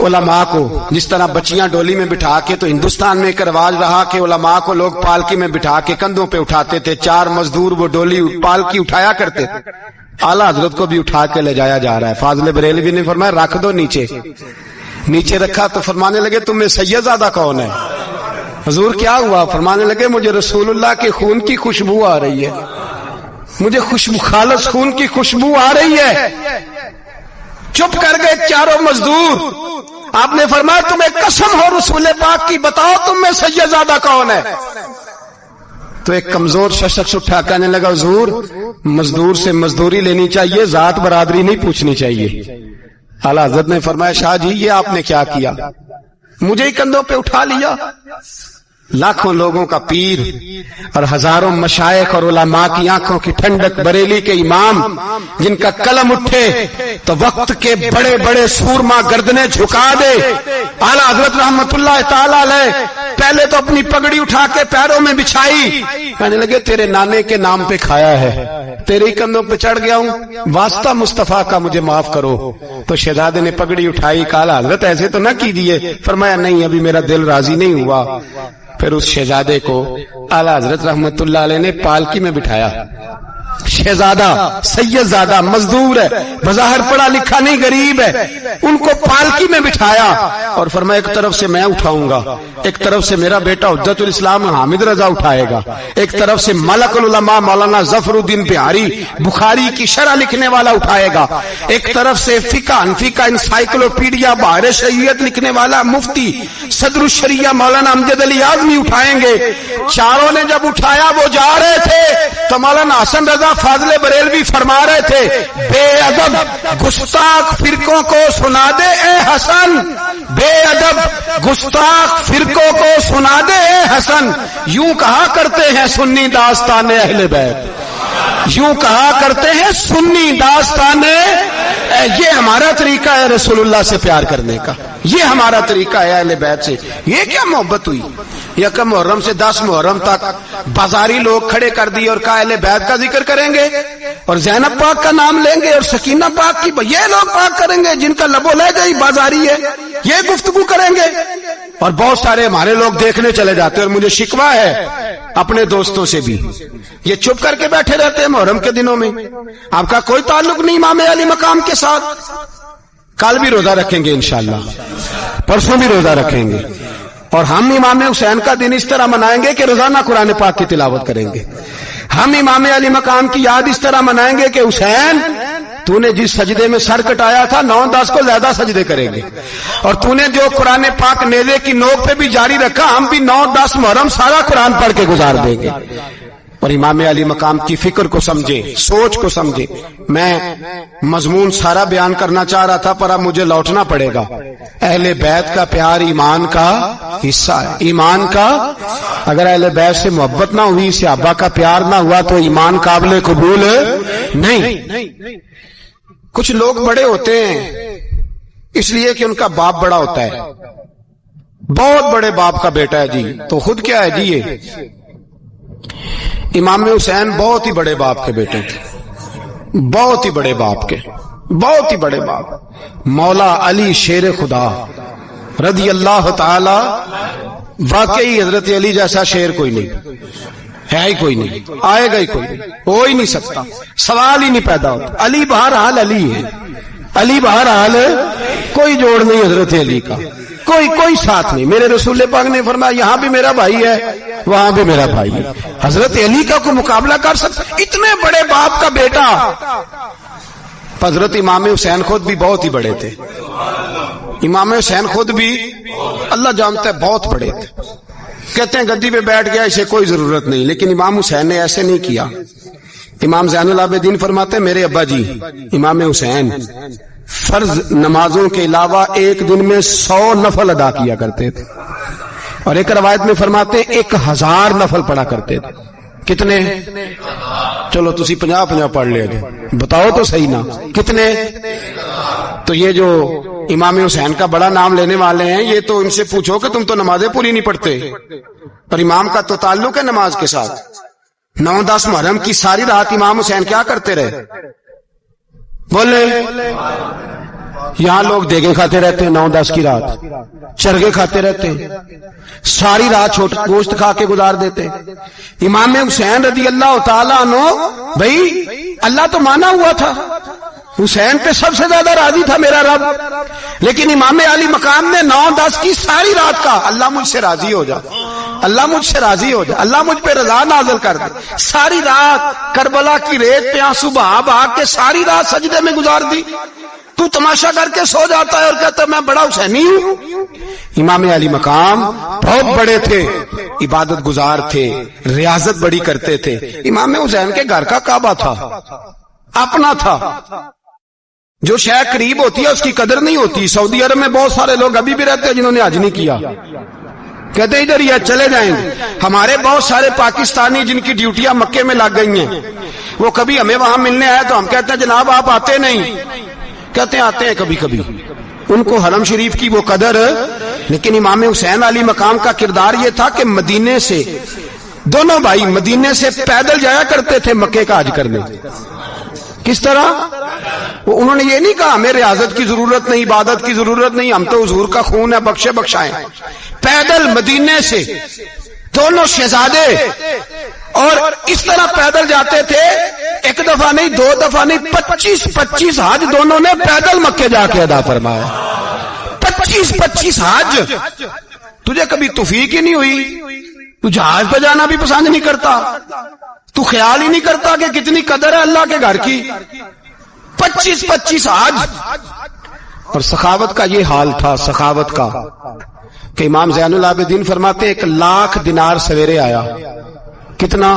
علماء کو جس طرح بچیاں ڈولی میں بٹھا کے، تو ہندوستان میں ایک رواج رہا کہ علماء کو لوگ پالکی میں بٹھا کے کندھوں پہ اٹھاتے تھے، 4 مزدور وہ ڈولی پالکی اٹھایا کرتے تھے۔ اعلیٰ حضرت کو بھی اٹھا کے لے جایا جا رہا ہے۔ فاضل بریلوی نے فرمایا رکھ دو نیچے، نیچے رکھا تو فرمانے لگے تم میں سید زادہ کون ہے؟ حضور کیا ہوا؟ فرمانے لگے مجھے رسول اللہ کے خون کی خوشبو آ رہی ہے، مجھے خوشبو، خالص خون کی خوشبو آ رہی ہے۔ چپ کر گئے چاروں مزدور۔ آپ نے فرمایا تمہیں قسم ہو رسول پاک کی، بتاؤ تم میں سید زادہ کون ہے؟ تو ایک کمزور شخص اٹھا کہنے لگا حضور مزدور سے مزدوری لینی چاہیے، ذات برادری نہیں پوچھنی چاہیے۔ اعلیٰ حضرت نے فرمایا شاہ جی یہ آپ نے کیا کیا؟ مجھے ہی کندھوں پہ اٹھا لیا۔ لاکھوں لوگوں کا پیر اور ہزاروں مشائخ اور علماء کی آنکھوں کی ٹھنڈک، بریلی کے امام جن کا قلم اٹھے تو وقت کے بڑے بڑے سورما گردنیں جھکا دے۔ اعلیٰ حضرت رحمت اللہ تعالی علیہ پہلے تو اپنی پگڑی اٹھا کے پیروں میں بچھائی، کہنے لگے تیرے نانے کے نام پہ کھایا ہے، تیرے ہی کندھوں پہ چڑھ گیا ہوں، واسطہ مصطفیٰ کا مجھے معاف کرو۔ تو شہزادے نے پگڑی اٹھائی، کہا حضرت ایسے تو نہ کیجیے۔ فرمایا نہیں ابھی میرا دل راضی نہیں ہوا۔ پھر اس شہزادے کو اعلیٰ حضرت رحمت اللہ علیہ نے پالکی میں بٹھایا۔ شہزادہ سید زادہ مزدور ہے، بظاہر پڑھا لکھا نہیں، غریب ہے، ان کو پالکی میں بٹھایا اور فرمایا ایک طرف سے میں اٹھاؤں گا، ایک طرف سے میرا بیٹا حجت الاسلام حامد رضا اٹھائے گا، ایک طرف سے ملک العلماء مولانا ظفر الدین بہاری بخاری کی شرح لکھنے والا اٹھائے گا، ایک طرف سے فقہ حنفی کا انسائکلوپیڈیا بحر شریعت لکھنے والا مفتی صدر الشریعہ مولانا امجد علی اعظمی اٹھائیں گے۔ چاروں نے جب اٹھایا وہ جا رہے تھے تو مولانا حسن رضا فاضل بریلوی فرما رہے تھے بے ادب گستاخ فرقوں کو سنا دے اے حسن، بے ادب گستاخ فرقوں کو سنا دے اے حسن، یوں کہا کرتے ہیں سنی داستان اہل بیت، یوں کہا کرتے ہیں سنی داستان، یہ ہمارا طریقہ ہے رسول اللہ سے پیار کرنے کا، یہ ہمارا طریقہ ہے اہل بیت سے۔ یہ کیا محبت ہوئی؟ یکم محرم سے 10 محرم تک بازاری لوگ کھڑے کر دیے اور کہا اہل بیت کا ذکر کریں گے اور زینب پاک کا نام لیں گے اور سکینہ پاک کی، یہ لوگ پاک کریں گے جن کا لب و لہجہ ہی بازاری ہے، یہ گفتگو کریں گے۔ اور بہت سارے ہمارے لوگ دیکھنے چلے جاتے اور مجھے شکوہ ہے اپنے دوستوں سے بھی، یہ چپ کر کے بیٹھے رہتے ہیں محرم کے دنوں میں، آپ کا کوئی تعلق نہیں امام علی مقام کے ساتھ۔ کل بھی روزہ رکھیں گے انشاءاللہ، پرسوں بھی روزہ رکھیں گے، اور ہم امام حسین کا دن اس طرح منائیں گے کہ روزانہ قرآن پاک کی تلاوت کریں گے۔ ہم امام علی مقام کی یاد اس طرح منائیں گے کہ حسین تو نے جس سجدے میں سر کٹایا تھا 9-10 کو زیادہ سجدے کریں گے، اور تو نے جو قرآن پاک نیزے کی نوک پہ بھی جاری رکھا، ہم بھی 9-10 محرم سارا قرآن پڑھ کے گزار دیں گے۔ اور امام علی مقام کی فکر کو سمجھے، سوچ کو سمجھے۔ میں مضمون سارا بیان کرنا چاہ رہا تھا پر اب مجھے لوٹنا پڑے گا۔ اہل بیت کا پیار ایمان کا حصہ ہے، ایمان کا، اگر اہل بیت سے محبت نہ ہوئی، صحابہ کا پیار نہ ہوا تو ایمان قابل قبول نہیں۔ کچھ لوگ بڑے ہوتے ہیں اس لیے کہ ان کا باپ بڑا ہوتا ہے، بہت بڑے باپ کا بیٹا ہے جی، تو خود کیا ہے جی، یہ امام حسین بہت ہی بڑے باپ کے بیٹے تھے، بہت ہی بڑے باپ کے، بہت ہی بڑے باپ۔ مولا علی شیر خدا رضی اللہ تعالی، واقعی حضرت علی جیسا شیر کوئی نہیں ہے، ہی کوئی نہیں، آئے گا ہی کوئی نہیں، ہو ہی نہیں سکتا، سوال ہی نہیں پیدا ہوتا۔ علی بہرحال علی ہے، علی بہرحال کوئی جوڑ نہیں حضرت علی کا، کوئی ساتھ نہیں۔ میرے رسول پاک نے فرمایا یہاں بھی میرا بھائی ہے وہاں بھی میرا بھائی ہے، حضرت علی کا کوئی مقابلہ کر سکتا؟ اتنے بڑے باپ کا بیٹا۔ حضرت امام حسین خود بھی بہت ہی بڑے تھے، امام حسین خود بھی اللہ جانتا ہے بہت بڑے تھے۔ کہتے ہیں گدی پہ بیٹھ گیا اسے کوئی ضرورت نہیں، لیکن امام حسین نے ایسے نہیں کیا۔ امام زین العابدین فرماتے ہیں میرے ابا جی امام حسین فرض نمازوں کے علاوہ ایک دن میں 100 نفل ادا کیا کرتے تھے، اور ایک روایت میں فرماتے ہیں 1000 نفل پڑھا کرتے تھے۔ کتنے؟ چلو تسی 50 پڑھ لے گے، بتاؤ تو صحیح نا کتنے؟ تو یہ جو امام حسین کا بڑا نام لینے والے ہیں، یہ تو ان سے پوچھو کہ تم تو نمازیں پوری نہیں پڑھتے، اور امام کا تو تعلق ہے نماز کے ساتھ۔ 9-10 محرم کی ساری رات امام حسین کیا کرتے رہے؟ بولے یہاں لوگ دیگے کھاتے رہتے ہیں 9-10 کی رات، چرگے کھاتے رہتے ہیں، ساری رات چھوٹا گوشت کھا کے گزار دیتے ہیں۔ امام حسین رضی اللہ تعالیٰ عنہ، بھائی اللہ تو مانا ہوا تھا، حسین پہ سب سے زیادہ راضی تھا میرا رب، لیکن امام علی مقام نے 9-10 کی ساری رات کا اللہ مجھ سے راضی ہو جا، اللہ مجھ سے راضی ہو جا، اللہ مجھ پہ رضا نازل کر دے۔ ساری رات کربلا کی ریت پہ آنسو بہا بہا کے ساری رات سجدے میں گزار دی، تو تماشا کر کے سو جاتا ہے اور کہتا ہے میں بڑا حسینی ہوں۔ امام علی مقام بہت بڑے تھے، عبادت گزار تھے، ریاضت بڑی کرتے تھے۔ امام حسین کے گھر کا کعبہ تھا، اپنا تھا، جو شے قریب ہوتی ہے اس کی قدر نہیں ہوتی۔ سعودی عرب میں بہت سارے لوگ ابھی بھی رہتے ہیں جنہوں نے حج نہیں کیا، کہتے ادھر ہی چلے جائیں گے۔ ہمارے بہت سارے پاکستانی جن کی ڈیوٹیاں مکے میں لگ گئی ہیں، وہ کبھی ہمیں وہاں ملنے آئے تو ہم کہتے ہیں جناب آپ آتے نہیں، کہتے ہیں آتے ہیں کبھی کبھی۔ ان کو حرم شریف کی وہ قدر، لیکن امام حسین علی مقام کا کردار یہ تھا کہ مدینے سے دونوں بھائی مدینے سے پیدل جایا کرتے تھے مکے کا حج کرنے۔ کس طرح؟ انہوں نے یہ نہیں کہا ہمیں ریاضت کی ضرورت نہیں، عبادت کی ضرورت نہیں، ہم تو حضور کا خون ہے بخشے بخشائیں۔ پیدل مدینے سے دونوں شہزادے اور اس طرح پیدل جاتے تھے، ایک دفعہ نہیں، 2 دفعہ نہیں، 25 حج دونوں نے پیدل مکے جا کے ادا فرمایا۔ 25 حج۔ تجھے کبھی توفیق ہی نہیں ہوئی؟ تو جہاز پہ جانا بھی پسند نہیں کرتا، تو خیال ہی نہیں کرتا کہ کتنی قدر ہے اللہ کے گھر کی۔ 25 حج۔ اور سخاوت کا یہ حال تھا، سخاوت کا، کہ امام زین العابدین فرماتے ہیں 1,00,000 دینار سویرے آیا۔ کتنا؟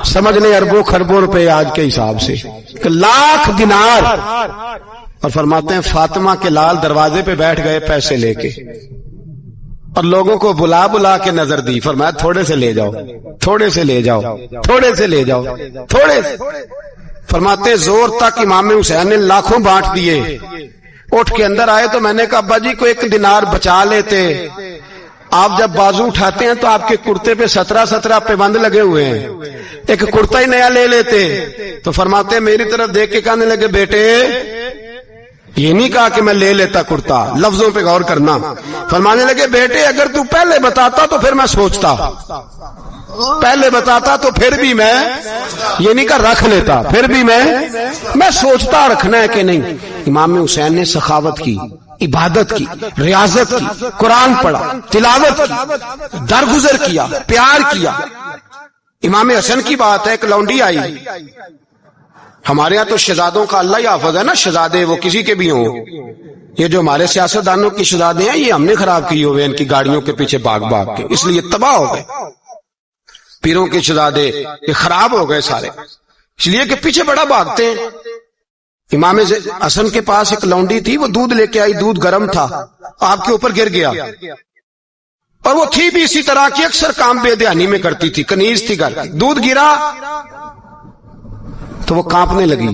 سمجھ لیں اربوں خربوں روپے آج کے حساب سے، 1,00,000 دینار۔ اور فرماتے ہیں فاطمہ کے لال دروازے پہ بیٹھ گئے پیسے لے کے، اور لوگوں کو بلا بلا کے نظر دی، فرمایا تھوڑے سے لے جاؤ، تھوڑے سے لے جاؤ، تھوڑے سے لے جاؤ، تھوڑے سے۔ فرماتے زور تک امام حسین نے لاکھوں بانٹ دیے۔ اٹھ کے اندر آئے تو میں نے کہا ابا جی کو 1 دینار بچا لیتے۔ آپ جب بازو اٹھاتے ہیں تو آپ کے کرتے پہ 17 پیبند لگے ہوئے ہیں، ایک کرتا ہی نیا لے لیتے۔ تو فرماتے ہیں میری طرف دیکھ کے کہنے لگے بیٹے، یہ نہیں کہا کہ میں لے لیتا کرتا، لفظوں پہ غور کرنا۔ فرمانے لگے بیٹے اگر تو پہلے بتاتا تو پھر میں سوچتا، پہلے بتاتا تو پھر بھی میں، یہ نہیں کہا رکھ لیتا، پھر بھی میں سوچتا رکھنا ہے کہ نہیں۔ امام حسین نے سخاوت کی، عبادت کی، ریاضت کی، قرآن پڑھا، تلاوت کی، درگزر کیا، پیار کیا۔ امام حسن کی بات ہے، ایک لونڈی آئی، ہمارے ہاں تو شہزادوں کا اللہ ہی حافظ ہے نا، شہزادے وہ کسی کے بھی ہوں، یہ جو ہمارے سیاستدانوں کی شہزادے ہیں یہ ہم نے خراب کیے ہوئے، ان کی گاڑیوں کے پیچھے بھاگ بھاگ کے، اس لیے تباہ ہو گئے۔ پیروں کے شہزادے یہ خراب ہو گئے سارے، اس لیے کہ پیچھے بڑا بھاگتے ہیں۔ امام حسن کے پاس ایک لونڈی تھی، وہ دودھ لے کے آئی، دودھ گرم تھا، آپ کے اوپر گر گیا، اور وہ تھی بھی اسی طرح کی، اکثر کام بے دھیانی میں کرتی تھی، کنیز تھی گھر کی۔ دودھ گرا تو وہ کانپنے لگی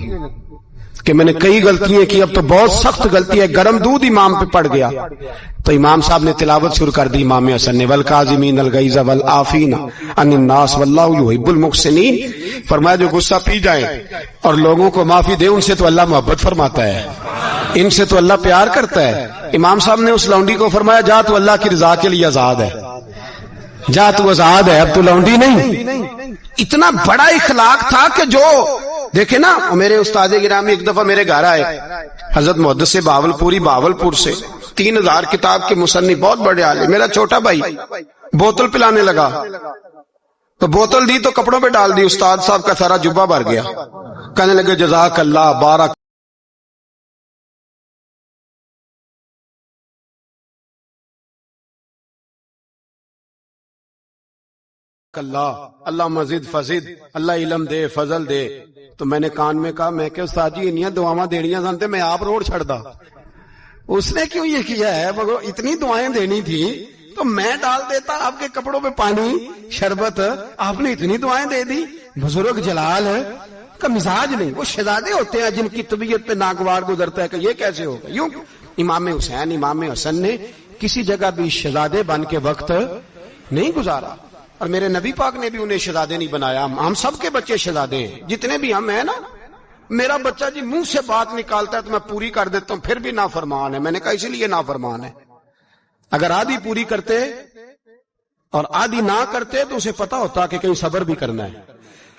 کہ میں نے کئی غلطیاں کی، اب تو بہت سخت غلطی ہے، گرم دودھ امام پہ پڑ گیا۔ تو امام صاحب نے تلاوت شروع کر دی، امام حسن نے، والکاظمین الغیظ والعافین عن الناس واللہ یحب المحسنین۔ فرمایا جو غصہ پی جائیں اور لوگوں کو معافی دے، ان سے تو اللہ محبت فرماتا ہے، ان سے تو اللہ پیار کرتا ہے۔ امام صاحب نے اس لونڈی کو فرمایا جا تو اللہ کی رضا کے لیے آزاد ہے، جا تو آزاد ہے، اب تو لونڈی نہیں۔ اتنا بڑا اخلاق تھا کہ جو دیکھیں نا، میرے استاد گرامی ایک دفعہ میرے گھر آئے، حضرت محدث بہاولپوری، بہاولپور سے، 3000 کتاب کے مصنف، بہت بڑے عالم۔ میرا چھوٹا بھائی بوتل پلانے لگا تو بوتل دی تو کپڑوں پہ ڈال دی، استاد صاحب کا سارا جبہ بھر گیا۔ کہنے لگے جزاک اللہ بارک اللہ، اللہ مزید فزید، اللہ علم دے، فضل دے۔ تو میں نے کان میں کہا، میں کہ استاد جی انیاں دعاواں دینیاں سنتے، میں آپ روڑ چھڑ دا۔ اس نے کیوں یہ کیا ہے؟ مگر اتنی دعائیں دینی تھی تو میں ڈال دیتا آپ کے کپڑوں پہ پانی شربت، آپ نے اتنی دعائیں دے دی۔ بزرگ جلال کا مزاج نہیں، وہ شہزادے ہوتے ہیں جن کی طبیعت پہ ناگوار گزرتا ہے کہ یہ کیسے ہوگا۔ یوں امام حسین، امام حسن نے کسی جگہ بھی شہزادے بن کے وقت نہیں گزارا، اور میرے نبی پاک نے بھی انہیں شہزادے نہیں بنایا۔ ہم سب کے بچے شہزادے ہیں، جتنے بھی ہم ہیں نا، میرا بچہ جی منہ سے بات نکالتا ہے تو میں پوری کر دیتا ہوں، پھر بھی نافرمان ہے۔ میں نے کہا اسی لیے نافرمان ہے، اگر آدھی پوری کرتے اور آدھی نہ کرتے تو اسے پتا ہوتا کہ کہیں صبر بھی کرنا ہے۔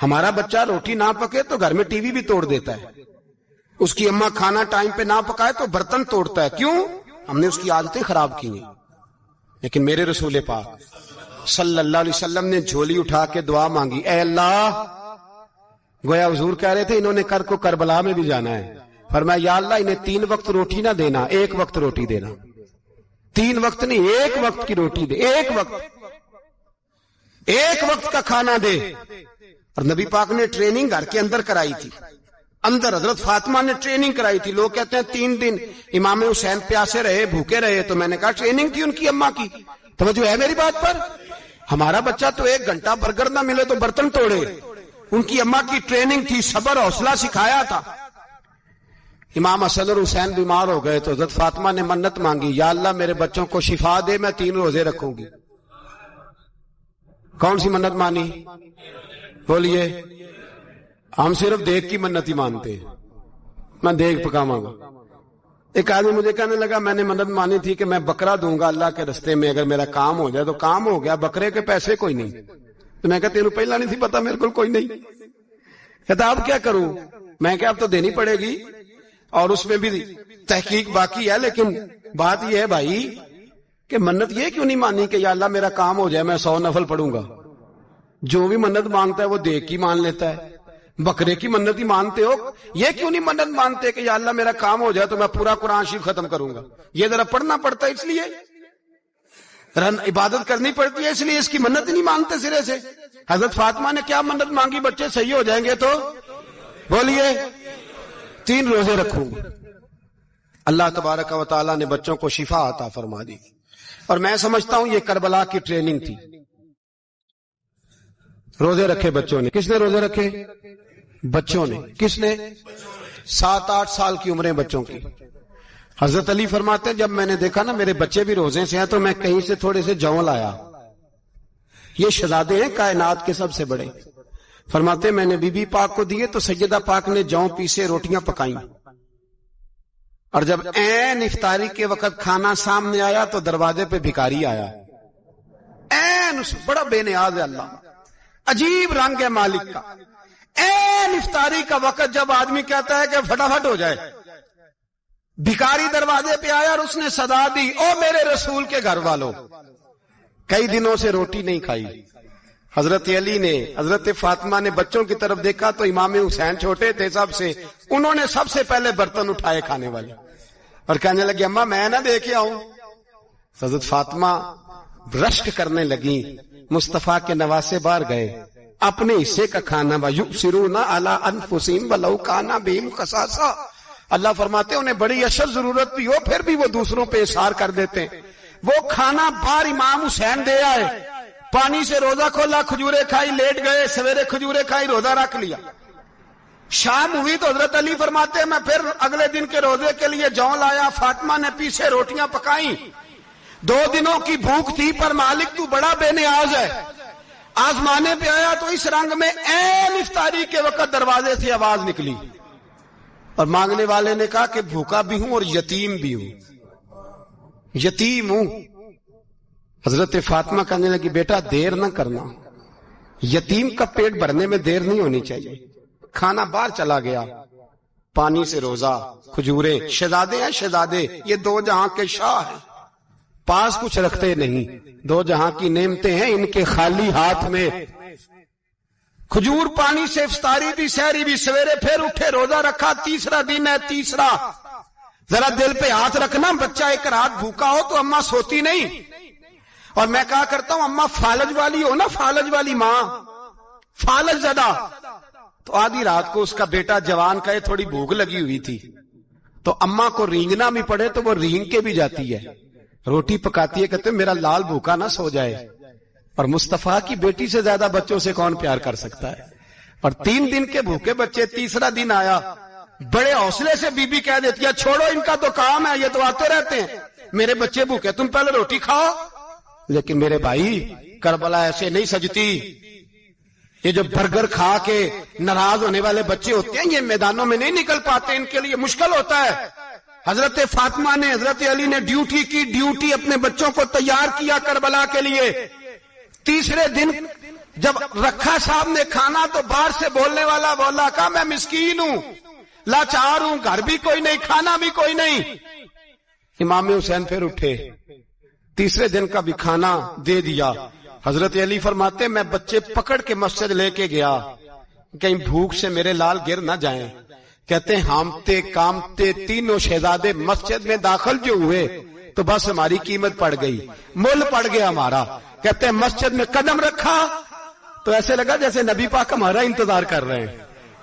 ہمارا بچہ روٹی نہ پکے تو گھر میں ٹی وی بھی توڑ دیتا ہے، اس کی اماں کھانا ٹائم پہ نہ پکائے تو برتن توڑتا ہے۔ کیوں؟ ہم نے اس کی عادتیں خراب کی ہیں۔ لیکن میرے رسول پاک صلی اللہ علیہ وسلم نے جھولی اٹھا کے دعا مانگی، اے اللہ، گویا حضور کہہ رہے تھے انہوں نے کو کربلا میں بھی جانا ہے، فرمایا یا اللہ انہیں 3 وقت روٹی نہ دینا، 1 وقت روٹی دینا، 3 وقت نہیں، 1 وقت کی روٹی دے، 1 وقت کا کھانا دے۔ اور نبی پاک نے ٹریننگ گھر کے اندر کرائی تھی، اندر حضرت فاطمہ نے ٹریننگ کرائی تھی۔ لوگ کہتے ہیں 3 دن امام حسین پیاسے رہے، بھوکے رہے، تو میں نے کہا ٹریننگ تھی ان کی اماں کی۔ توجہ ہے میری بات پر؟ ہمارا بچہ تو 1 گھنٹہ برگر نہ ملے تو برتن توڑے، ان کی اماں کی ٹریننگ تھی، صبر حوصلہ سکھایا تھا۔ امام حسن اور حسین بیمار ہو گئے تو حضرت فاطمہ نے منت مانگی، یا اللہ میرے بچوں کو شفا دے، میں 3 روزے رکھوں گی۔ کون سی منت مانی؟ بولیے۔ ہم صرف دیکھ کی منت ہی مانتے ہیں، میں دیکھ پکاواں گا۔ ایک آدمی مجھے کہنے لگا میں نے منت مانی تھی کہ میں بکرا دوں گا اللہ کے رستے میں، اگر میرا کام ہو جائے تو کام ہو گیا، بکرے کے پیسے کوئی نہیں۔ تو میں کہا تینوں پہلا نہیں تھی پتا، میرے کو کوئی نہیں۔ کہتا اب کیا کروں؟ میں کہا اب تو دینی پڑے گی، اور اس میں بھی تحقیق باقی ہے، لیکن بات یہ ہے بھائی کہ منت یہ کیوں نہیں مانی کہ یا اللہ میرا کام ہو جائے میں 100 نفل پڑھوں گا؟ جو بھی منت مانگتا ہے وہ دیکھ کی مان لیتا ہے، بکرے کی منت ہی مانتے ہو، یہ کیوں نہیں منت مانتے کہ یا اللہ میرا کام ہو جائے تو میں پورا قرآن شریف ختم کروں گا؟ یہ ذرا پڑھنا پڑتا ہے، اس لیے عبادت کرنی پڑتی ہے، اس لیے اس کی منت ہی نہیں مانتے سرے سے۔ حضرت فاطمہ نے کیا منت مانگی؟ بچے صحیح ہو جائیں گے تو بولیے 3 روزے رکھوں گے۔ اللہ تبارک و تعالیٰ نے بچوں کو شفا عطا فرما دی، اور میں سمجھتا ہوں یہ کربلا کی ٹریننگ تھی۔ روزے رکھے بچوں نے۔ کس نے روزے رکھے؟ بچوں نے۔ کس نے؟ 7-8 سال کی عمریں بچوں کی۔ حضرت علی فرماتے ہیں جب میں نے دیکھا نا میرے بچے بھی روزے سے ہیں تو میں کہیں سے تھوڑے سے جوں لایا، یہ شہزادے ہیں کائنات کے سب سے بڑے۔ فرماتے میں نے بی بی پاک کو دیے تو سیدہ پاک نے جوں پیسے روٹیاں پکائیں، اور جب عین افطاری کے وقت کھانا سامنے آیا تو دروازے پہ بھکاری آیا، عین بڑا بے نیاز ہے اللہ، عجیب رنگ ہے مالک کا۔ عین افطاری کا وقت جب آدمی کہتا ہے کہ فٹافٹ ہو جائے، بھکاری دروازے پہ آیا اور اس نے صدا دی، او میرے رسول کے گھر والوں، کئی دنوں سے روٹی نہیں کھائی۔ حضرت علی نے، حضرت فاطمہ نے بچوں کی طرف دیکھا تو امام حسین چھوٹے تھے سب سے، انہوں نے سب سے پہلے برتن اٹھائے کھانے والے، اور کہنے لگے اماں میں نہ دے کے آؤں۔ حضرت فاطمہ رشک کرنے لگی، مصطفیٰ کے نواسے باہر گئے، اپنے حصے کا کھانا وَيُؤْثِرُونَ عَلَىٰ أَنفُسِهِمْ وَلَوْ كَانَ بِهِمْ خَصَاصَةٌ، اللہ فرماتے ہیں انہیں بڑی اشد ضرورت بھی ہو پھر بھی وہ دوسروں پہ اثار کر دیتے ہیں۔ وہ کھانا باہر امام حسین دے آئے، پانی سے روزہ کھولا، کھجورے کھائی، لیٹ گئے، سویرے کھجورے کھائی، روزہ رکھ لیا۔ شام ہوئی تو حضرت علی فرماتے ہیں میں پھر اگلے دن کے روزے کے لیے جوں لایا، فاطمہ نے پیچھے روٹیاں پکائیں، 2 دنوں کی بھوک تھی، پر مالک تو بڑا بے نیاز ہے۔ آزمانے پہ آیا تو اس رنگ میں عین افطاری کے وقت دروازے سے آواز نکلی، اور مانگنے والے نے کہا کہ بھوکا بھی ہوں اور یتیم بھی ہوں، یتیم ہوں۔ حضرت فاطمہ کہنے لگی بیٹا دیر نہ کرنا، یتیم کا پیٹ بھرنے میں دیر نہیں ہونی چاہیے۔ کھانا باہر چلا گیا، پانی سے روزہ، کھجورے، شہزادے ہیں شہزادے، یہ 2 جہاں کے شاہ ہیں، پاس کچھ رکھتے نہیں، 2 جہاں کی نعمتیں ہیں ان کے خالی ہاتھ میں۔ کھجور پانی سے افطاری بھی، سحری بھی، سویرے پھر اٹھے، روزہ رکھا، تیسرا دن ہے، تیسرا۔ ذرا دل پہ ہاتھ رکھنا، بچہ ایک رات بھوکا ہو تو اماں سوتی نہیں، اور میں کہا کرتا ہوں اماں فالج والی ہو نا، فالج والی ماں، فالج زدہ، تو آدھی رات کو اس کا بیٹا جوان کہے تھوڑی بھوک لگی ہوئی تھی، تو اماں کو رینگنا بھی پڑے تو وہ رینگ کے بھی جاتی ہے، روٹی پکاتی ہے، کہتے میرا لال بھوکا نہ سو جائے۔ اور مصطفیٰ کی بیٹی سے زیادہ بچوں سے کون پیار کر سکتا ہے؟ اور 3 دن کے بھوکے بچے، تیسرا دن آیا، بڑے حوصلے سے بی بی کہہ دیتی ہے چھوڑو ان کا تو کام ہے، یہ تو آتے رہتے ہیں، میرے بچے بھوکے، تم پہلے روٹی کھاؤ۔ لیکن میرے بھائی کربلا ایسے نہیں سجتی، یہ جو برگر کھا کے ناراض ہونے والے بچے ہوتے ہیں، یہ میدانوں میں نہیں نکل پاتے، ان کے لیے مشکل ہوتا ہے۔ حضرت فاطمہ نے، حضرت علی نے ڈیوٹی کی، ڈیوٹی اپنے بچوں کو تیار کیا کربلا کے لیے۔ تیسرے دن جب رکھا صاحب نے کھانا تو باہر سے بولنے والا بولا، کہا میں مسکین ہوں، لاچار ہوں، گھر بھی کوئی نہیں، کھانا بھی کوئی نہیں۔ امام حسین پھر اٹھے، تیسرے دن کا بھی کھانا دے دیا۔ حضرت علی فرماتے میں بچے پکڑ کے مسجد لے کے گیا، کہیں بھوک سے میرے لال گر نہ جائیں۔ کہتے ہیں ہامتے کامتے تینوں شہزادے مسجد میں داخل جو ہوئے تو بس ہماری قیمت پڑ گئی، مول پڑ گیا ہمارا۔ کہتے ہیں مسجد میں قدم رکھا تو ایسے لگا جیسے نبی پاک ہمارا انتظار کر رہے ہیں۔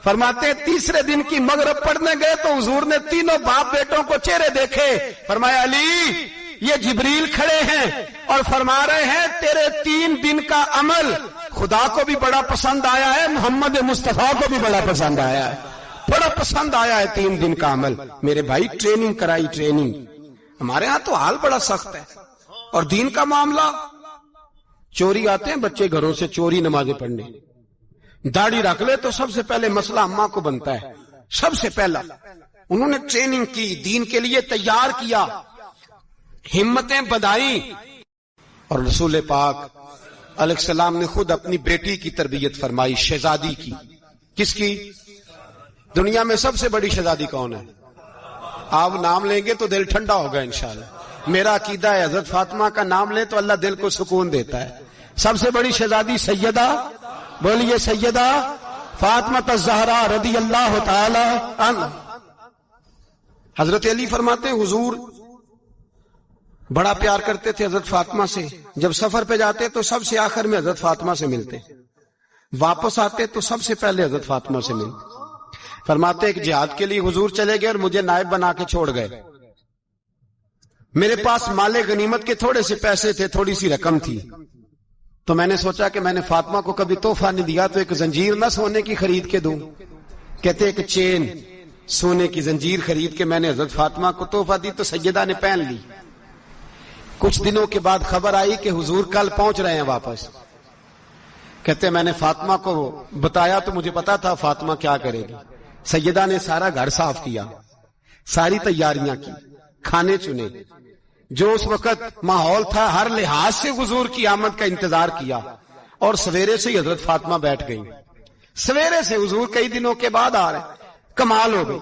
فرماتے ہیں تیسرے دن کی مغرب پڑھنے گئے تو حضور نے تینوں باپ بیٹوں کو چہرے دیکھے، فرمایا علی یہ جبریل کھڑے ہیں اور فرما رہے ہیں تیرے 3 دن کا عمل خدا کو بھی بڑا پسند آیا ہے، محمد مصطفیٰ کو بھی بڑا پسند آیا ہے، بڑا پسند آیا ہے 3 دن کا عمل۔ میرے بھائی ٹریننگ کرائی، ٹریننگ۔ ہمارے ہاں تو حال بڑا سخت ہے، اور دین کا معاملہ، چوری آتے ہیں بچے گھروں سے چوری نمازیں پڑھنے، داڑھی رکھ لے تو سب سے پہلے مسئلہ اماں کو بنتا ہے، سب سے پہلا۔ انہوں نے ٹریننگ کی، دین کے لیے تیار کیا، ہمتیں بدھائیں، اور رسول پاک علیہ السلام نے خود اپنی بیٹی کی تربیت فرمائی، شہزادی کی۔ کس کی؟ دنیا میں سب سے بڑی شہزادی کون ہے؟ آپ نام لیں گے تو دل ٹھنڈا ہوگا انشاءاللہ۔ میرا عقیدہ ہے حضرت فاطمہ کا نام لے تو اللہ دل کو سکون دیتا ہے۔ سب سے بڑی شہزادی سیدہ، بولیے سیدہ فاطمہ الزہرا رضی اللہ تعالی عنہ۔ حضرت علی فرماتے ہیں حضور بڑا پیار کرتے تھے حضرت فاطمہ سے، جب سفر پہ جاتے تو سب سے آخر میں حضرت فاطمہ سے ملتے، واپس آتے تو سب سے پہلے حضرت فاطمہ سے ملتے۔ فرماتے ایک جہاد کے لیے حضور چلے گئے اور مجھے نائب بنا کے چھوڑ گئے، میرے پاس مال غنیمت کے تھوڑے سے پیسے تھے، تھوڑی سی رقم تھی، تو میں نے سوچا کہ میں نے فاطمہ کو کبھی تحفہ نہیں دیا تو ایک زنجیر نہ سونے کی خرید کے دوں۔ کہتے ایک چین سونے کی زنجیر خرید کے میں نے حضرت فاطمہ کو تحفہ دی تو سیدہ نے پہن لی۔ کچھ دنوں کے بعد خبر آئی کہ حضور کل پہنچ رہے ہیں واپس۔ کہتے میں نے فاطمہ کو بتایا تو مجھے پتا تھا فاطمہ کیا کرے گی۔ سیدہ نے سارا گھر صاف کیا، ساری تیاریاں کی، کھانے چنے، جو اس وقت ماحول تھا ہر لحاظ سے حضور کی آمد کا انتظار کیا، اور سویرے سے ہی حضرت فاطمہ بیٹھ گئی۔ سویرے سے حضور کئی دنوں کے بعد آ رہے، کمال ہو گئی۔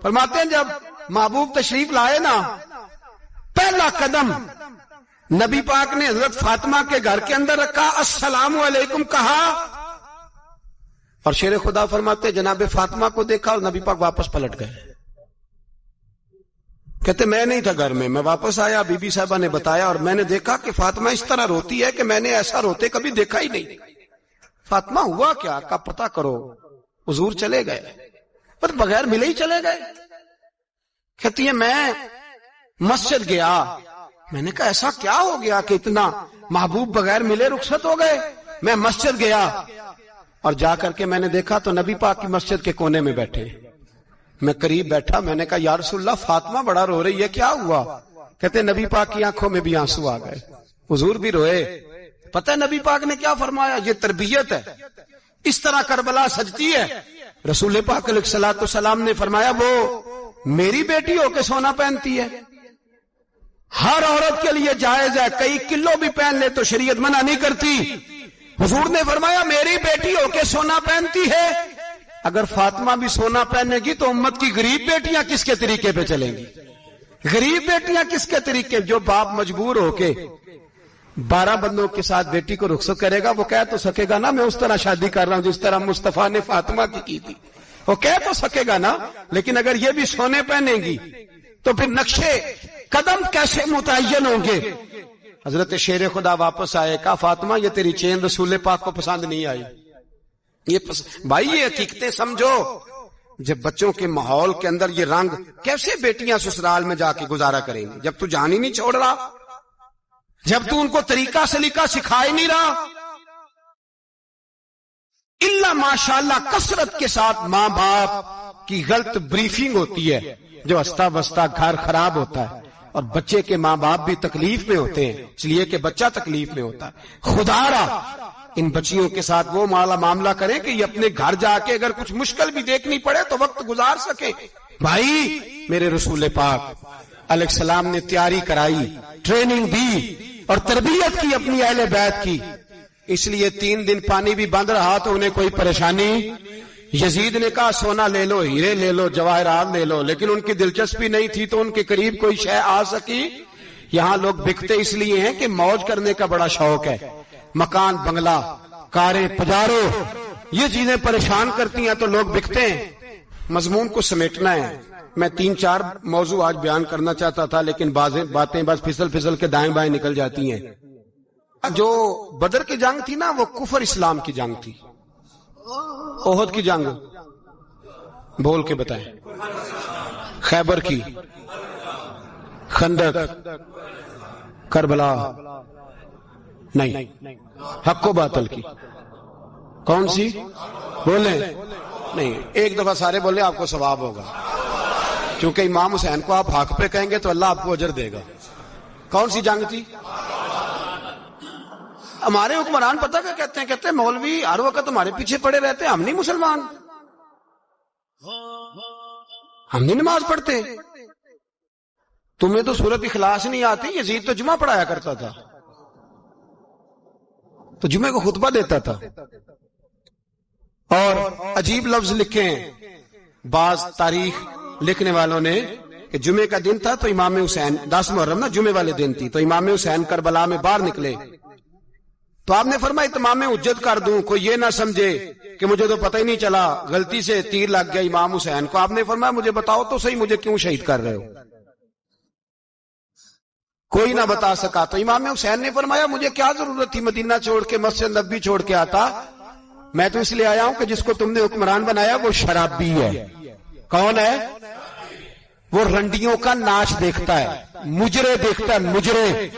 فرماتے ہیں جب محبوب تشریف لائے نا، پہلا قدم نبی پاک نے حضرت فاطمہ کے گھر کے اندر رکھا، السلام علیکم کہا، اور شیر خدا فرماتے جناب فاطمہ کو دیکھا اور نبی پاک واپس پلٹ گئے۔ کہتے میں نہیں تھا گھر میں واپس آیا، بی بی صاحبہ نے بتایا اور میں نے دیکھا کہ فاطمہ اس طرح روتی ہے کہ میں نے ایسا روتے کبھی دیکھا ہی نہیں۔ فاطمہ ہوا کیا کا پتہ کرو۔ حضور چلے گئے پر بغیر ملے ہی چلے گئے۔ کہتی ہے میں مسجد گیا، میں نے کہا ایسا کیا ہو گیا کہ اتنا محبوب بغیر ملے رخصت ہو گئے؟ میں مسجد گیا اور جا کر کے میں نے دیکھا تو نبی پاک کی مسجد کے کونے میں بیٹھے۔ میں قریب بیٹھا، میں نے کہا یا رسول اللہ فاطمہ بڑا رو رہی ہے، کیا ہوا؟ کہتے نبی پاک کی آنکھوں میں بھی آنسو آ گئے، حضور بھی روئے۔ پتہ ہے نبی پاک نے کیا فرمایا؟ یہ تربیت ہے، اس طرح کربلا سجتی ہے۔ رسول پاک علیہ الصلوۃ والسلام نے فرمایا وہ میری بیٹی ہو کے سونا پہنتی ہے، ہر عورت کے لیے جائز ہے، کئی کلو بھی پہن لے تو شریعت منع نہیں کرتی۔ حضور نے فرمایا میری بیٹی ہو کے سونا پہنتی ہے، اگر فاطمہ بھی سونا پہنے گی تو امت کی غریب بیٹیاں کس کے طریقے پہ چلیں گی؟ غریب بیٹیاں کس کے طریقے؟ جو باپ مجبور ہو کے 12 بندوں کے ساتھ بیٹی کو رخصت کرے گا وہ کہہ تو سکے گا نا میں اس طرح شادی کر رہا ہوں جس طرح مصطفیٰ نے فاطمہ کی تھی، وہ کہہ تو سکے گا نا، لیکن اگر یہ بھی سونے پہنے گی تو پھر نقشے قدم کیسے متعین ہوں گے؟ حضرت شیر خدا واپس آئے، کہا فاطمہ یہ تیری چین رسول پاک کو پسند نہیں آئی۔ بھائی یہ حقیقتیں سمجھو، جب بچوں کے ماحول کے اندر یہ رنگ، کیسے بیٹیاں سسرال میں جا کے گزارا کریں گی جب تو جان ہی نہیں چھوڑ رہا، جب تو ان کو طریقہ سلیقہ سکھا ہی نہیں رہا؟ الا ماشاءاللہ کثرت کے ساتھ ماں باپ کی غلط بریفنگ ہوتی ہے، جو ہستا بستا گھر خراب ہوتا ہے، اور بچے کے ماں باپ بھی تکلیف میں ہوتے ہیں اس لیے کہ بچہ تکلیف میں ہوتا ہے۔ خدا را ان بچیوں کے ساتھ وہ معاملہ کریں کہ یہ اپنے گھر جا کے اگر کچھ مشکل بھی دیکھنی پڑے تو وقت گزار سکے. بھائی میرے رسول پاک علیہ السلام نے تیاری کرائی، ٹریننگ دی اور تربیت کی اپنی اہل بیت کی، اس لیے 3 دن پانی بھی بند رہا تو انہیں کوئی پریشانی. یزید نے کہا سونا لے لو، ہیرے لے لو، جواہرات لے لو، لیکن ان کی دلچسپی نہیں تھی تو ان کے قریب کوئی شے آ سکی. یہاں لوگ بکتے اس لیے ہیں کہ موج کرنے کا بڑا شوق ہے، مکان بنگلہ کاریں پجارو یہ چیزیں پریشان کرتی ہیں تو لوگ بکتے ہیں. مضمون کو سمیٹنا ہے. میں 3-4 موضوع آج بیان کرنا چاہتا تھا لیکن باتیں بس پھسل کے دائیں بائیں نکل جاتی ہیں. جو بدر کی جنگ تھی نا وہ کفر اسلام کی جنگ تھی. احد کی جنگ بول کے بتائیں. خیبر کی، خندق، کربلا نہیں، حق و باطل کی. کون سی بولیں؟ نہیں، ایک دفعہ سارے بولیں آپ کو ثواب ہوگا، کیونکہ امام حسین کو آپ حق پہ کہیں گے تو اللہ آپ کو اجر دے گا. کون سی جنگ تھی؟ ہمارے حکمران پتہ کیا کہتے ہیں مولوی ہر وقت ہمارے پیچھے پڑے رہتے ہیں، ہم نہیں مسلمان، ہم نہیں نماز پڑھتے. تمہیں تو سورت اخلاص نہیں آتی. یزید تو جمعہ پڑھایا کرتا تھا، تو جمعے کو خطبہ دیتا تھا. اور عجیب لفظ لکھے ہیں بعض تاریخ لکھنے والوں نے کہ جمعے کا دن تھا تو امام حسین 10 محرم نا جمعے والے دن تھی، تو امام حسین کربلا میں باہر نکلے تو آپ نے فرمایا اتمام حجت کر دوں، کوئی یہ نہ سمجھے کہ مجھے تو پتہ ہی نہیں چلا، غلطی سے تیر لگ گیا امام حسین کو. آپ نے فرمایا مجھے بتاؤ تو صحیح مجھے کیوں شہید کر رہے ہو. کوئی نہ بتا سکا تو امام حسین نے فرمایا مجھے کیا ضرورت تھی مدینہ چھوڑ کے مسجد نبوی چھوڑ کے آتا، میں تو اس لیے آیا ہوں کہ جس کو تم نے حکمران بنایا وہ شرابی ہے. کون ہے؟ وہ رنڈیوں کا ناچ دیکھتا ہے، مجرے دیکھتا ہے، مجرے.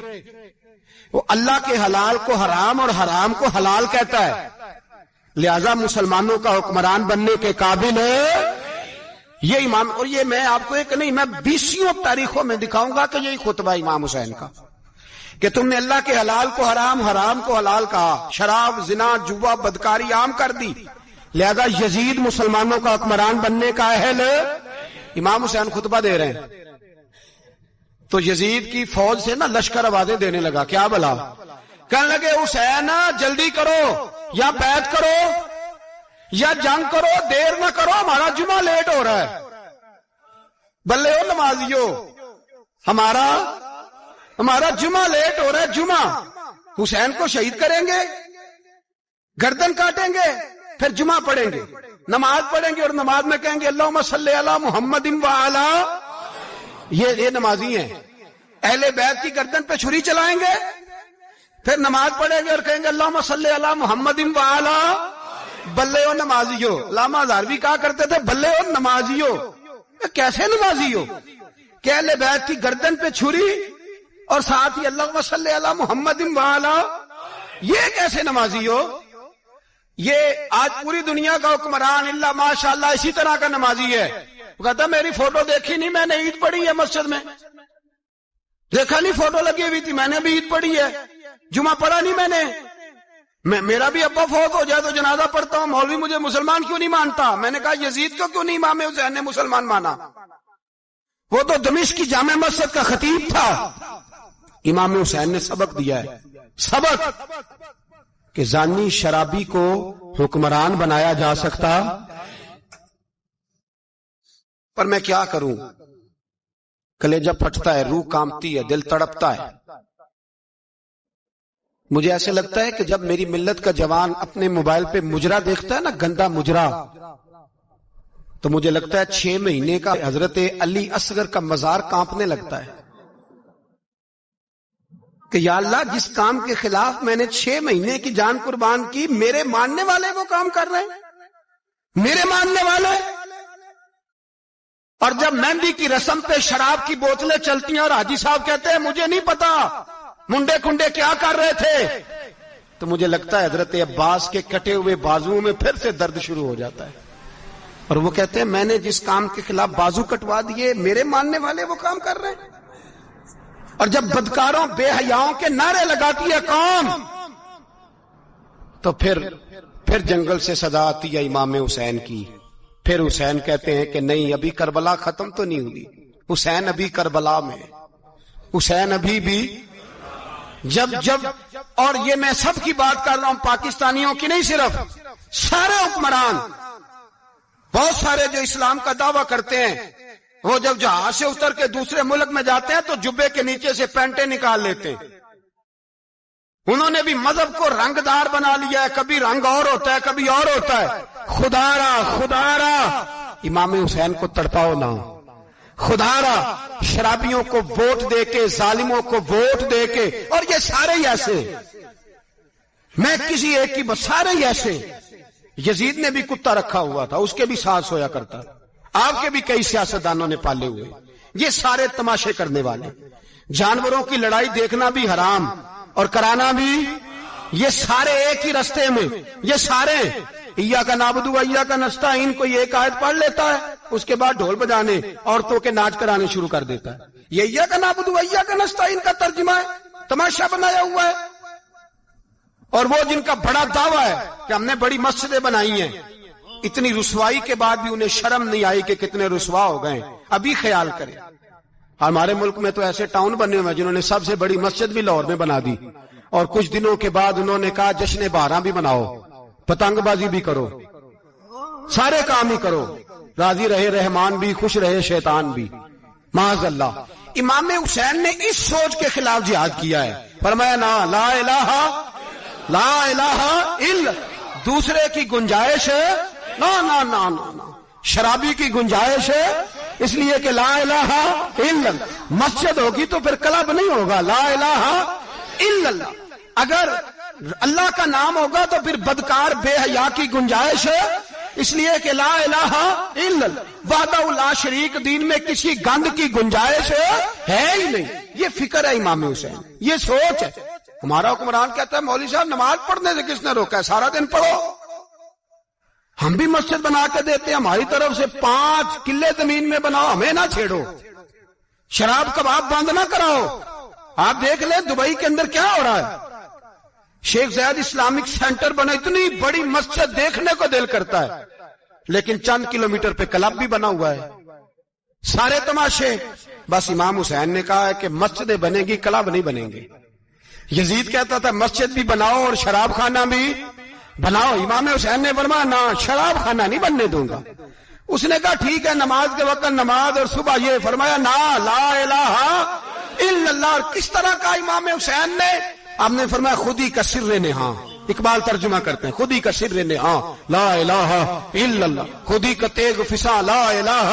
وہ اللہ کے حلال کو حرام اور حرام کو حلال کہتا ہے، لہذا مسلمانوں کا حکمران بننے کے قابل ہے یہ امام. اور یہ میں آپ کو ایک نہیں، میں 20 تاریخوں میں دکھاؤں گا کہ یہی خطبہ امام حسین کا کہ تم نے اللہ کے حلال کو حرام، حرام کو حلال کہا، شراب، زنا، جوا، بدکاری عام کر دی، لہذا یزید مسلمانوں کا حکمران بننے کا اہل. امام حسین خطبہ دے رہے ہیں تو یزید کی فوج سے نا لشکر آوازیں دینے لگا. کیا بلا؟ کہنے لگے حسین جلدی کرو، یا بیعت کرو یا جنگ کرو، دیر نہ کرو، ہمارا جمعہ لیٹ ہو رہا ہے. بلے ہو نمازیو، ہمارا جمعہ لیٹ ہو رہا ہے. جمعہ حسین کو شہید کریں گے، گردن کاٹیں گے، پھر جمعہ پڑھیں گے، نماز پڑھیں گے اور نماز میں کہیں گے اللہم صلی علی محمد وعلی. یہ نمازی ہیں. اہل بیت کی گردن پہ چھری چلائیں گے، پھر نماز پڑھیں گے اور کہیں گے اللہم صلی علی محمد وعلی. بلے ہو نمازیو. علامہ ہزاروی کہا کرتے تھے بلے ہو نمازیو. کیسے نمازی ہو کہ اہل بیت کی گردن پہ چھری اور ساتھ ہی اللہم صلی علی محمد وعلی، یہ کیسے نمازی ہو؟ یہ آج پوری دنیا کا حکمران اللہ ماشاءاللہ اسی طرح کا نمازی ہے. وہ کہتا میری فوٹو دیکھی نہیں، میں نے عید پڑھی ہے مسجد میں، دیکھا نہیں فوٹو لگی ہوئی تھی، میں نے بھی عید پڑھی ہے، جمعہ پڑھا نہیں میں نے. میرا بھی ابا فوت ہو جائے تو جنازہ پڑھتا ہوں، مولوی مجھے مسلمان کیوں نہیں مانتا؟ میں نے کہا یزید کو کیوں نہیں امام حسین نے مسلمان مانا؟ وہ تو دمشق کی جامع مسجد کا خطیب تھا. امام حسین نے سبق دیا ہے، سبق کہ زانی شرابی کو حکمران بنایا جا سکتا. پر میں کیا کروں، کلیجہ پھٹتا ہے، روح کانپتی ہے، دل تڑپتا ہے. مجھے ایسے لگتا ہے کہ جب میری ملت کا جوان اپنے موبائل پہ مجرا دیکھتا ہے نا، گندا مجرا، تو مجھے لگتا ہے 6 مہینے کا حضرت علی اصغر کا مزار کانپنے لگتا ہے کہ یا اللہ جس کام کے خلاف میں نے 6 مہینے کی جان قربان کی، میرے ماننے والے وہ کام کر رہے ہیں، میرے ماننے والے. اور جب مہندی کی رسم پہ شراب کی بوتلیں چلتی ہیں اور حاجی صاحب کہتے ہیں مجھے نہیں پتا منڈے کنڈے کیا کر رہے تھے، تو مجھے لگتا ہے حضرت عباس کے کٹے ہوئے بازوؤں میں پھر سے درد شروع ہو جاتا ہے. اور وہ کہتے ہیں میں نے جس کام کے خلاف بازو کٹوا دیے، میرے ماننے والے وہ کام کر رہے ہیں. اور جب بدکاروں بے حیاؤں کے نعرے لگاتی ہے قوم تو پھر جنگل سے صدا آتی ہے امام حسین کی. پھر حسین کہتے ہیں کہ نہیں، ابھی کربلا ختم تو نہیں ہوئی، حسین ابھی کربلا میں، حسین ابھی بھی جب اور یہ میں سب کی بات کر رہا ہوں، پاکستانیوں کی نہیں، صرف سارے حکمران، بہت سارے جو اسلام کا دعویٰ کرتے ہیں، وہ جب جہاز سے اتر کے دوسرے ملک میں جاتے ہیں تو جبے کے نیچے سے پینٹیں نکال لیتے ہیں. انہوں نے بھی مذہب کو رنگ دار بنا لیا ہے، کبھی رنگ اور ہوتا ہے کبھی اور ہوتا ہے. خدا را امام حسین کو تڑپاؤ نہ، خدا را شرابیوں کو ووٹ دے کے، ظالموں کو ووٹ دے کے، اور یہ سارے ہی ایسے، میں کسی ایک کی بس، سارے ہی ایسے. یزید نے بھی کتا رکھا ہوا تھا، اس کے بھی ساتھ سویا کرتا، آپ کے بھی کئی سیاستدانوں نے پالے ہوئے. یہ سارے تماشے کرنے والے، جانوروں کی لڑائی دیکھنا بھی حرام اور کرانا بھی، یہ سارے ایک ہی رستے میں، یہ سارے ایاک نعبد و ایاک نستعین کوئی ایک آیت پڑھ لیتا ہے، اس کے بعد ڈھول بجانے، عورتوں کے ناچ کرانے شروع کر دیتا ہے. یہ ایاک نعبد و ایاک نستعین کا ترجمہ ہے، تماشا بنایا ہوا ہے. اور وہ جن کا بڑا دعویٰ ہے کہ ہم نے بڑی مسجدیں بنائی ہیں، اتنی رسوائی کے بعد بھی انہیں شرم نہیں آئی کہ کتنے رسوا ہو گئے. ابھی خیال کریں، ہمارے ملک میں تو ایسے ٹاؤن بنے ہوئے ہیں جنہوں نے سب سے بڑی مسجد بھی لاہور میں بنا دی، اور کچھ دنوں کے بعد انہوں نے کہا جشن بہاراں بھی بناؤ، پتنگ بازی بھی کرو، سارے کام ہی کرو، راضی رہے رحمان بھی، خوش رہے شیطان بھی. معاذ اللہ. امام حسین نے اس سوچ کے خلاف جہاد کیا ہے، فرمایا نا لا الہ الا، دوسرے کی گنجائش ہے نا، شرابی کی گنجائش ہے، اس لیے کہ لا الہ الا، مسجد ہوگی تو پھر کلب نہیں ہوگا. لا الہ الا اللہ، اگر اللہ کا نام ہوگا تو پھر بدکار بے حیا کی گنجائش ہے، اس لیے کہ لا الہ الا اللہ، وحدہ لا شریک دین میں کسی گند کی گنجائش ہے ہی نہیں. یہ فکر ہے امام حسین، یہ سوچ ہے. ہمارا حکمران کہتا ہے مولوی صاحب نماز پڑھنے سے کس نے روکا ہے، سارا دن پڑھو. ہم بھی مسجد بنا کے دیتے ہیں، ہماری طرف سے 5 کلے زمین میں بناؤ، ہمیں نہ چھیڑو. شراب کباب بند نہ کراؤ. آپ دیکھ لیں دبئی کے اندر کیا ہو رہا ہے، شیخ زید اسلامک سینٹر بنا، اتنی بڑی مسجد دیکھنے کو دل کرتا ہے، لیکن چند کلومیٹر پہ کلب بھی بنا ہوا ہے، سارے تماشے. بس امام حسین نے کہا ہے کہ مسجدیں بنے گی، کلب نہیں بنیں گے. یزید کہتا تھا مسجد بھی بناؤ اور شراب خانہ بھی بناؤ. امام حسین نے فرمایا نہ، شراب خانہ نہیں بننے دوں گا. اس نے کہا ٹھیک ہے، نماز کے وقت نماز اور صبح یہ. فرمایا نہ، لا الہ الا اللہ. اور کس طرح کا امام حسین نے، آپ نے فرمایا خودی کا سر نہاں. اقبال ترجمہ کرتے ہیں خودی کا سر نہاں لا الہ الا اللہ، خودی کا تیغ فساں لا الہ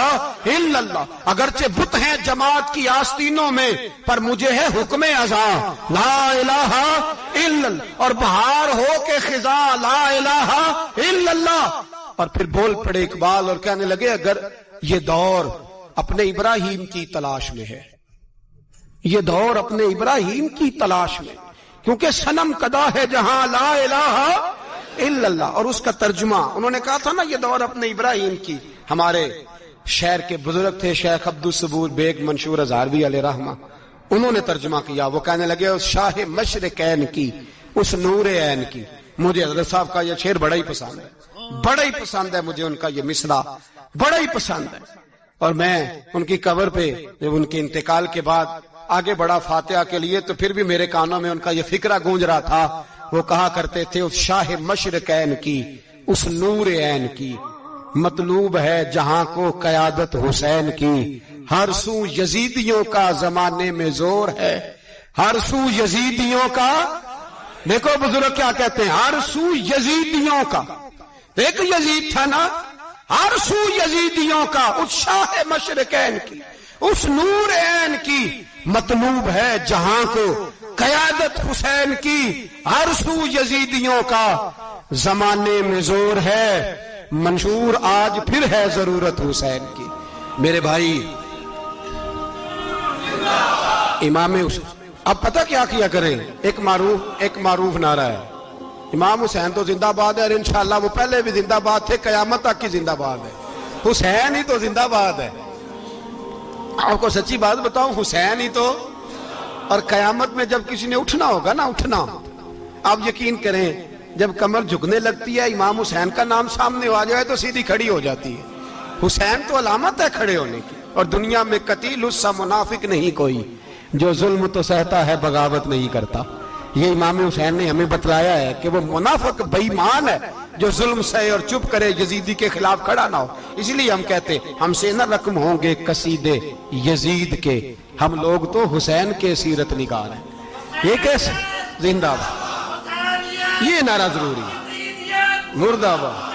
الا اللہ. اگرچہ بت ہیں جماعت کی آستینوں میں، پر مجھے ہے حکم ازاں لا الہ الا اللہ. اور بہار ہو کے خزاں لا الہ الا اللہ. اور پھر بول پڑے اقبال اور کہنے لگے اگر یہ دور اپنے ابراہیم کی تلاش میں ہے، یہ دور اپنے ابراہیم کی تلاش میں، کیونکہ صنم کدا ہے جہاں لا الہ الا اللہ. اور اس کا ترجمہ انہوں نے کہا تھا نا، یہ دور اپنے ابراہیم کی. ہمارے شہر کے بزرگ تھے شیخ عبدالصبور بیگ منشور ہزاروی علیہ رحمہ، انہوں نے ترجمہ کیا. وہ کہنے لگے اس شاہ مشرقین کی، اس نور عین کی. مجھے حضرت صاحب کا یہ شعر بڑا ہی پسند ہے، بڑا ہی پسند ہے مجھے، ان کا یہ مصرع بڑا ہی پسند ہے. اور میں ان کی قبر پہ جب ان کے انتقال کے بعد آگے بڑھا فاتحہ کے لیے، تو پھر بھی میرے کانوں میں ان کا یہ فکرہ گونج رہا تھا. وہ کہا کرتے تھے اس شاہ مشرقین کی، اس نور عین کی، مطلوب ہے جہاں کو قیادت حسین کی. ہر سو یزیدیوں کا زمانے میں زور ہے، ہر سو یزیدیوں کا. دیکھو بزرگ کیا کہتے ہیں، ہر سو یزیدیوں کا. ایک یزید تھا نا، ہر سو یزیدیوں کا، اس شاہ مشرقین کی، اس نور عین کی. مطلوب ہے جہاں کو قیادت حسین کی، ہر سو یزیدیوں کا زمانے میں زور ہے. منشور آج پھر ہے ضرورت حسین کی. میرے بھائی امام حسین، اب پتہ کیا کریں، ایک معروف نعرہ ہے، امام حسین تو زندہ باد ہے، اور انشاءاللہ وہ پہلے بھی زندہ باد تھے، قیامت تک کی زندہ باد ہے. حسین ہی تو زندہ باد ہے. آپ کو سچی بات بتاؤں، حسین ہی تو. اور قیامت میں جب کسی نے اٹھنا ہوگا نا، اٹھنا، آپ یقین کریں جب کمر جھکنے لگتی ہے امام حسین کا نام سامنے آ جائے تو سیدھی کھڑی ہو جاتی ہے. حسین تو علامت ہے کھڑے ہونے کی. اور دنیا میں قتیل اس سا منافق نہیں کوئی جو ظلم تو سہتا ہے بغاوت نہیں کرتا. یہ امام حسین نے ہمیں بتلایا ہے کہ وہ منافق بے ایمان ہے جو ظلم سہے اور چپ کرے, یزیدی کے خلاف کھڑا نہ ہو. اس لیے ہم کہتے ہم سے نہ رقم ہوں گے قصیدے یزید کے, ہم لوگ تو حسین کے سیرت نگار ہیں. یہ کیسے زندہ باد, یہ نعرہ ضروری ہے. مردہ باد,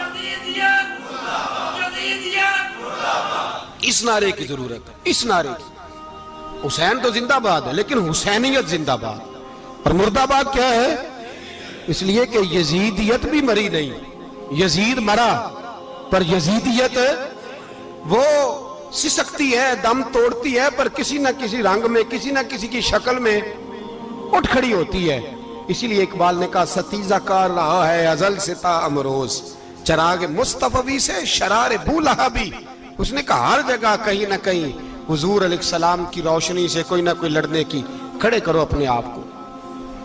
اس نعرے کی ضرورت ہے, اس نعرے کی. حسین تو زندہ باد ہے لیکن حسینیت زندہ باد. اور مرد آباد کیا ہے؟ اس لیے کہ یزیدیت بھی مری نہیں, یزید مرا پر یزیدیت وہ سسکتی ہے, دم توڑتی ہے, پر کسی نہ کسی رنگ میں, کسی نہ کسی کی شکل میں اٹھ کھڑی ہوتی ہے. اسی لیے اقبال نے کہا ستیزہ کار رہا ہے ازل سے تا امروز, چراغ مصطفی سے شرار بولہا بھی. اس نے کہا ہر جگہ کہیں نہ کہیں حضور علیہ السلام کی روشنی سے کوئی نہ کوئی لڑنے کی. کھڑے کرو اپنے آپ کو.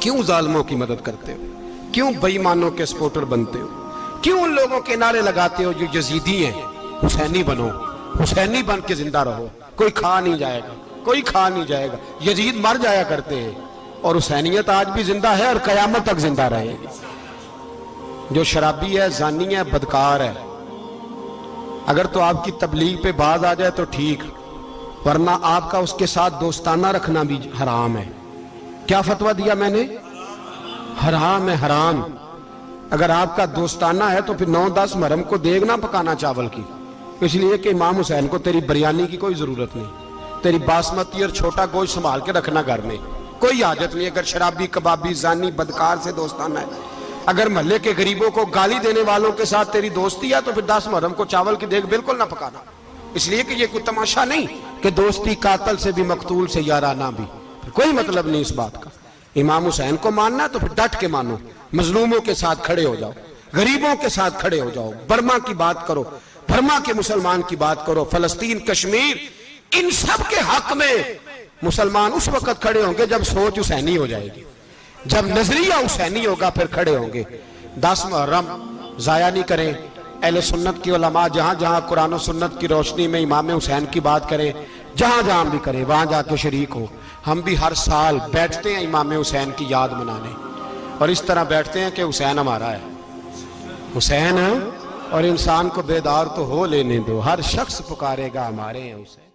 کیوں ظالموں کی مدد کرتے ہو؟ کیوں بے ایمانوں کے سپورٹر بنتے ہو؟ کیوں ان لوگوں کے نعرے لگاتے ہو جو یزیدی ہیں؟ حسینی بنو, حسینی بن کے زندہ رہو. کوئی کھا نہیں جائے گا, کوئی کھا نہیں جائے گا. یزید مر جایا کرتے ہیں اور حسینیت آج بھی زندہ ہے اور قیامت تک زندہ رہے گی. جو شرابی ہے, زانی ہے, بدکار ہے, اگر تو آپ کی تبلیغ پہ باز آ جائے تو ٹھیک, ورنہ آپ کا اس کے ساتھ دوستانہ رکھنا بھی حرام ہے. کیا فتویٰ دیا میں نے؟ حرام ہے, حرام. اگر آپ کا دوستانہ ہے تو پھر 9-10 محرم کو دیگ نہ پکانا چاول کی, اس لیے کہ امام حسین کو تیری بریانی کی کوئی ضرورت نہیں. تیری باسمتی اور چھوٹا گوشت سنبھال کے رکھنا گھر میں, کوئی حاجت نہیں. اگر شرابی, کبابی, زانی, بدکار سے دوستانہ ہے, اگر محلے کے غریبوں کو گالی دینے والوں کے ساتھ تیری دوستی ہے تو پھر 10 محرم کو چاول کی دیگ بالکل نہ پکانا. اس لیے کہ یہ کوئی تماشا نہیں کہ دوستی قاتل سے بھی مقتول سے یارانہ بھی, کوئی مطلب نہیں اس بات کا. امام حسین کو ماننا تو پھر ڈٹ کے مانو, مظلوموں کے ساتھ کھڑے ہو جاؤ, غریبوں کے ساتھ کھڑے ہو جاؤ, برما کی بات کرو, برما کے مسلمان کی بات کرو, فلسطین, کشمیر, ان سب کے حق میں مسلمان اس وقت کھڑے ہوں گے جب سوچ حسینی ہو جائے گی, جب نظریہ حسینی ہوگا پھر کھڑے ہوں گے. 10 محرم ضائع نہیں کریں. اہل سنت کی علماء جہاں جہاں قرآن و سنت کی روشنی میں امام حسین کی بات کریں, جہاں جہاں بھی کریں, وہاں جا کے شریک ہوں. ہم بھی ہر سال بیٹھتے ہیں امام حسین کی یاد منانے, اور اس طرح بیٹھتے ہیں کہ حسین ہمارا ہے, حسین ہے, اور انسان کو بیدار تو ہو لینے دو, ہر شخص پکارے گا ہمارے ہیں حسین.